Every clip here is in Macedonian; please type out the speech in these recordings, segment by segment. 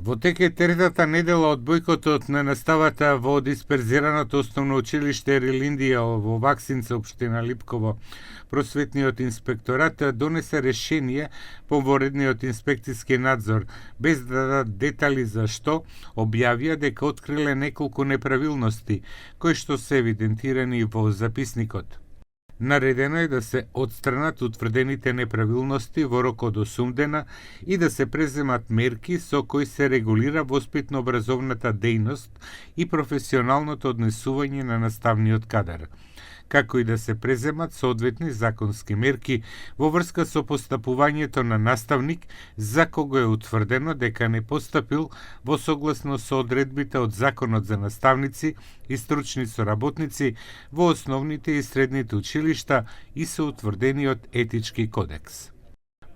Во тек е третата недела од бојкотот на наставата во дисперзираното основно училиште Рилиндија во Ваксинце, општина Липково. Просветниот инспекторат донесе решение по воредниот инспекцијски надзор, без да дадат детали за што, објавија дека откриле неколку неправилности, кои што се евидентирани во записникот. Наредено е да се отстранат утврдените неправилности во рок од 8 дена и да се преземат мерки со кои се регулира воспитно-образовната дејност и професионалното однесување на наставниот кадар, како и да се преземат соодветни законски мерки во врска со постапувањето на наставник за кого е утврдено дека не постапил во согласно со одредбите од Законот за наставници и стручни соработници во основните и средните училишта и со утврдениот етички кодекс.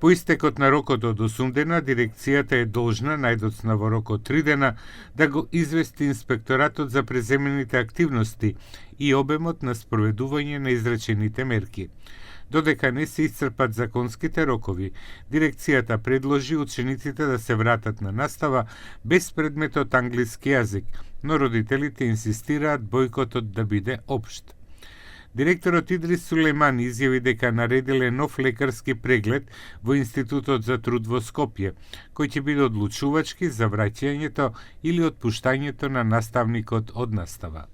По истекот на рокот од 8 дена, дирекцијата е должна најдоцна во рок од 3 дена да го извести инспекторатот за преземените активности и обемот на спроведување на изречените мерки. Додека не се исцрпат законските рокови, дирекцијата предложи учениците да се вратат на настава без предметот англиски јазик, но родителите инсистираат бојкотот да биде општ. Директорот Идрис Сулейман изјави дека наредиле нов лекарски преглед во Институтот за труд во Скопје, кој ќе биде одлучувачки за враќањето или отпуштањето на наставникот од настава.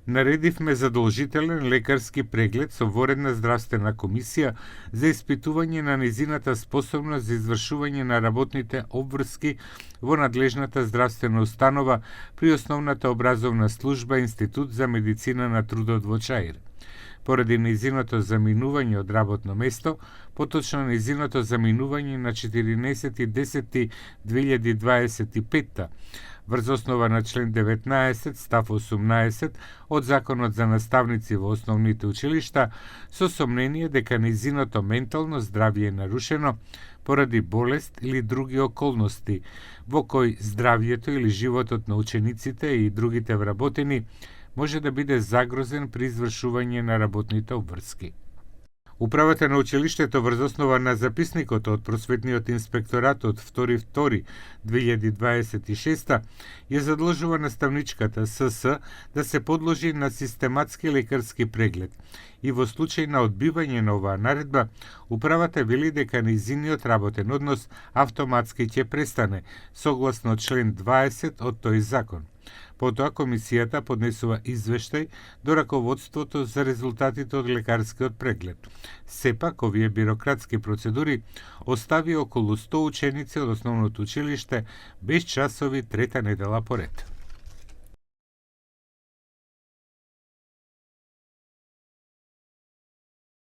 Наредивме задолжителен лекарски преглед со воредна здравствена комисија за испитување на незината способност за извршување на работните обврски во надлежната здравствена установа при основната образовна служба Институт за медицина на трудот во Чаир. Поради незиното заминување од работно место, поточно незиното заминување на 14.10.2025 врз основа на член 19 став 18 од Законот за наставници во основните училишта, со сомнение дека незиното ментално здравје е нарушено поради болест или други околности, во кои здравјето или животот на учениците и другите вработени може да биде загрозен при извршување на работните обврски. Управата на училиштето врз основа на записникот од Просветниот инспекторат од 2.2.2026 ја задолжува наставничката СС да се подложи на систематски лекарски преглед и во случај на одбивање на оваа наредба, управата вели дека нејзиниот работен однос автоматски ќе престане, согласно член 20 од тој закон. Потоа комисијата поднесува извештај до раководството за резултатите од лекарскиот преглед. Сепак, овие бирократски процедури остави околу 100 ученици од основното училиште без часови трета недела поред.